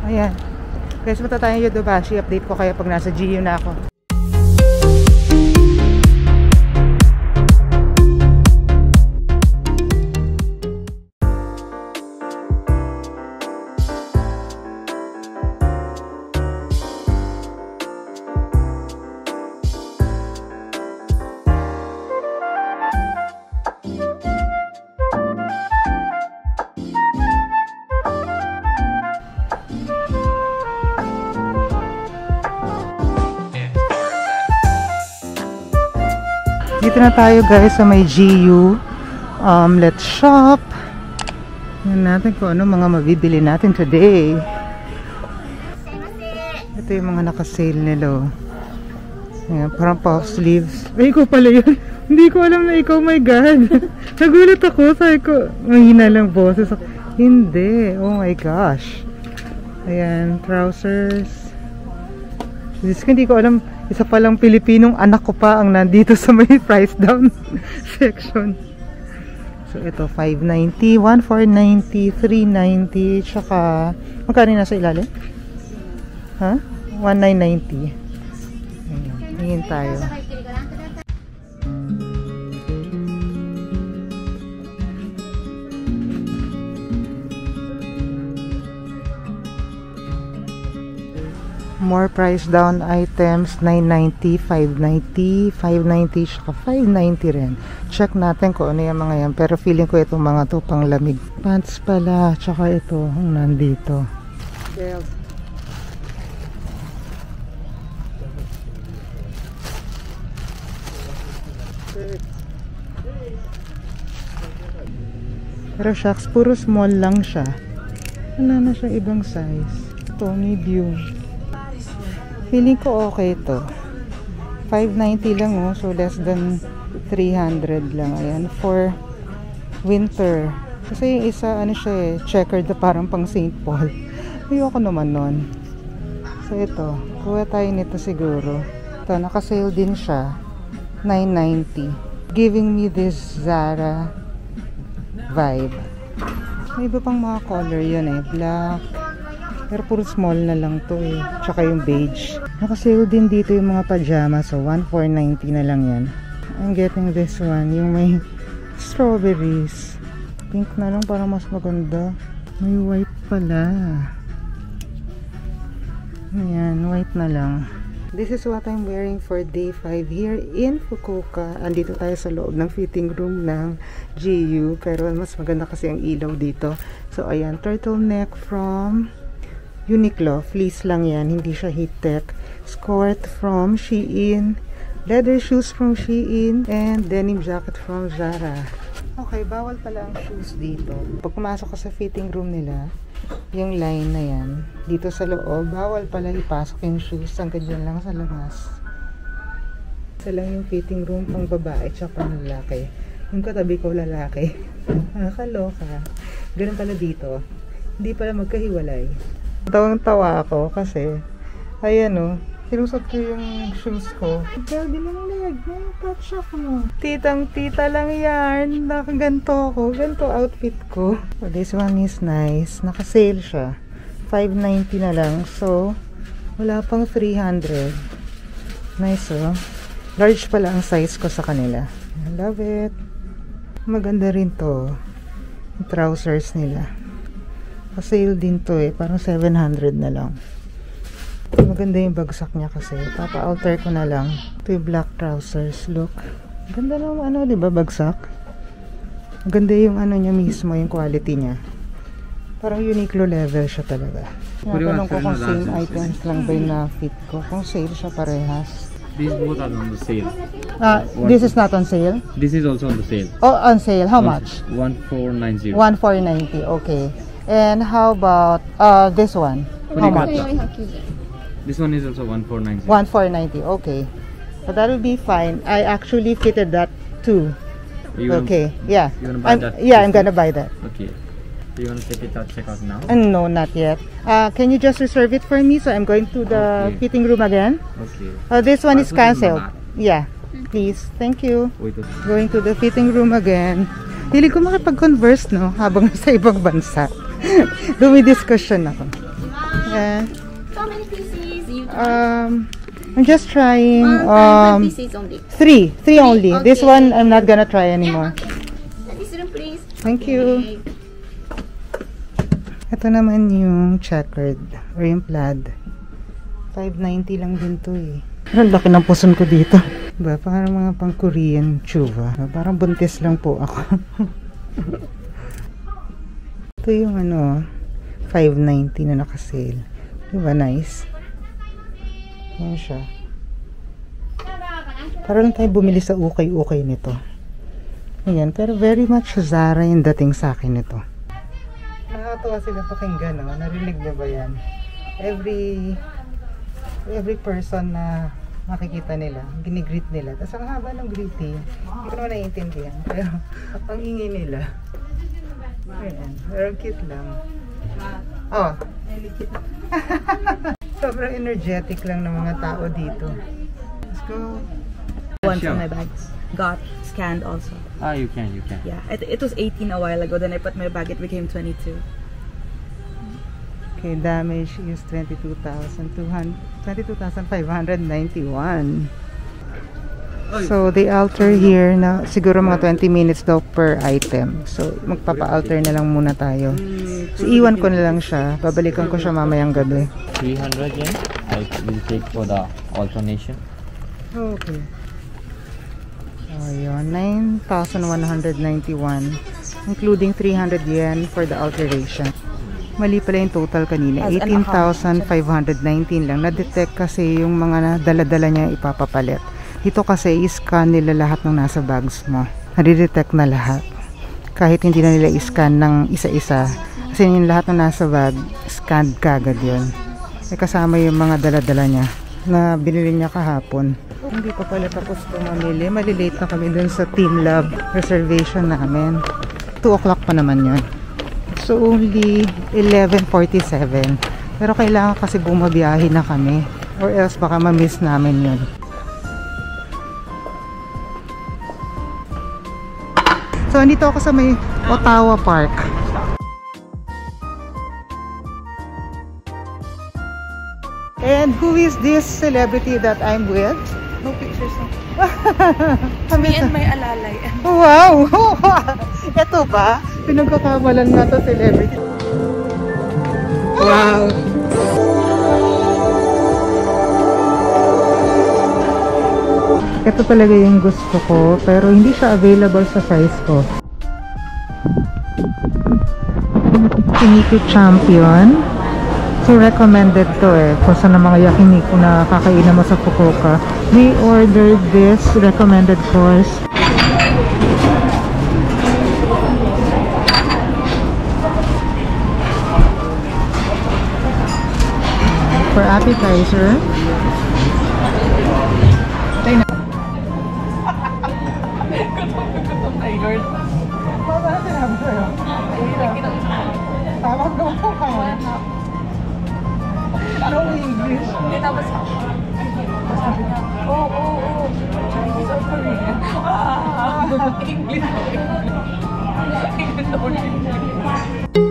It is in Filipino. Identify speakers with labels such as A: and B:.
A: Ayan. Guys, punta tayo yung Yodobashi. Update ko kayo pag nasa GU na ako. Dito na tayo guys sa may GU. Let's shop. Tingnan natin kung ano mga mabibili natin today. Ito yung mga naka-sale nila. Ayan, parang puff sleeves. Ay, ikaw pala yun. Hindi ko alam na ikaw. Oh my God. Nagulat ako. Sabi ko, mahina lang boses. Hindi. Oh my gosh. Ayan, trousers. Hindi ko alam. Isa palang Pilipinong anak ko pa ang nandito sa may price down section. So ito 590, 1490, 390, tsaka magkano nasa ilalim? Ha? 1990. Ayan, tingin tayo. More price down items, 990, 590, 590, saka 590 rin. Check natin kung ano yung mga yan. Pero feeling ko itong mga to pang lamig. Pants pala, tsaka ito, ang nandito. Pero shucks, puro small lang siya. Wala na siyang ibang size. Ito, medium. Feeling ko okay to. 590 lang oh, so less than 300 lang. Ayan, for winter. Kasi yung isa, ano siya eh, checkered na parang pang St. Paul. Ayoko naman nun. So ito, kuha tayo nito siguro. Ito, nakasale din siya. 990. Giving me this Zara vibe. May iba pang mga color yun eh. Black. Pero puro small na lang to eh. Tsaka yung beige. Nakasale din dito yung mga pajama. So 1490 na lang yan. I'm getting this one. Yung may strawberries. Pink na lang para mas maganda. May white pala. Ayan, white na lang. This is what I'm wearing for day 5 here in Fukuoka. Andito tayo sa loob ng fitting room ng GU. Pero mas maganda kasi ang ilaw dito. So ayan, turtleneck from Uniqlo, fleece lang yan, hindi siya heat tech. Skirt from Shein, leather shoes from Shein, and denim jacket from Zara. Okay, bawal pala ang shoes dito. Pag pumasok ka sa fitting room nila, yung line na yan, dito sa loob, bawal pala ipasok yung shoes, hanggang dyan lang sa labas. Isa lang yung fitting room pang babae, tsaka pang lalaki. Yung katabi ko lalaki. Nakakaloka. Ganun pala dito. Hindi pala magkahiwalay. Tawang-tawa ako kasi ayan o, sinusot ko yung shoes ko. Grabe lang leg, may touch ako. Titang-tita lang yan. Nakaganto ako. Ganto outfit ko. So, this one is nice. Naka-sale siya. 590 na lang. So, wala pang 300. Nice oh. Large pala ang size ko sa kanila. I love it. Maganda rin to. Yung trousers nila. Pa-sale din to eh. Parang 700 na lang. Maganda yung bagsak niya kasi. Papa-alter ko na lang. Ito yung black trousers. Look. Ganda lang ano, diba bagsak? Maganda yung ano niya mismo, yung quality niya. Parang Uniqlo level siya talaga. Natanong ko kung same items lang ba yung na-fit ko. Kung sale siya parehas.
B: These both are on the sale.
A: This is not on sale?
B: This is also on the sale.
A: Oh, on sale. How much?
B: 1490.
A: 1490. Okay. And how about this one? How much?
B: This one is also 1490.
A: 1490. Okay. So that will be fine. I actually fitted that too. Okay. Yeah.
B: You wanna buy that?
A: Yeah, I'm gonna buy that.
B: Okay. Do you want to take it out, check out now?
A: No, not yet. Can you just reserve it for me? So I'm going to the fitting room again.
B: Okay.
A: This one is cancelled. Yeah. Please. Thank you. Going to the fitting room again. Hindi ko makipag-converse, no? Habang sa ibang bansa. Dumi-discussion ako. Yeah.
C: How many pieces you
A: I'm just trying
C: five pieces only.
A: three only. This
C: Okay.
A: one I'm not gonna try anymore.
C: Yeah, okay. This room, please.
A: Thank you. Ito naman yung checkered or yung plaid. 590 lang din to eh. Ang laki ng puson ko dito. Diba? Parang mga pang Korean chuva. Parang buntis lang po ako. Ito yung ano, 590 na nakasale. Diba nice? Yan siya. Para lang tayo bumili sa ukay-ukay nito. Ayan, pero very much Zara yung dating sa akin nito. Nakakatawa sila pakinggan, no? Narinig niyo ba yan? Every person na makikita nila, ginigreet nila. Tapos ang haba ng greeting, hindi ko naman naiintindihan. Pero ang ingay nila. Ayan, pero cute lang. Oh, sobrang energetic lang ng mga tao dito. Let's go.
D: One from my bags got scanned also.
B: Ah, you can.
D: Yeah, it was 18 a while ago. Then I put my bag, it became 22.
A: Okay, damage is 22,591. So, they alter here na siguro mga 20 minutes daw per item. So, magpapa-alter na lang muna tayo. So, iwan ko na lang siya. Babalikan ko siya mamayang gabi.
B: 300 yen. I will take for the alternation.
A: Okay. Oh, yun. 9,191. Including 300 yen for the alteration. Mali pala yung total kanina. 18,519 lang. Na-detect kasi yung mga dala-dala niya ipapapalit. Dito kasi i-scan nila lahat ng nasa bags mo. Nadi-detect na lahat. Kahit hindi na nila i-scan ng isa-isa. Kasi yung lahat ng nasa bag, scanned kagad yun. May kasama yung mga dala-dala niya na binili niya kahapon. Hindi pa pala tapos pumamili. Malilate na kami dun sa Team Lab reservation namin. 2 o'clock pa naman yun. So only 11:47. Pero kailangan kasi bumabiyahe na kami. Or else baka ma-miss namin yun. So, andito ako sa may Ottawa Park. And who is this celebrity that I'm with?
D: No pictures na.
A: Me
D: And my alalay.
A: Wow! Ito ba? Pinagkakamalan na to celebrity. Wow! Ito talaga yung gusto ko, pero hindi siya available sa size ko. Yakiniku Champion. So recommended to eh. Kung saan ang mga yakiniku na kakainan mo sa Fukuoka. We ordered this recommended course. For appetizer. Tawag ko po ka. No English.
D: Hindi tapos sabi niya, oh. Chinese or Korean? English. English.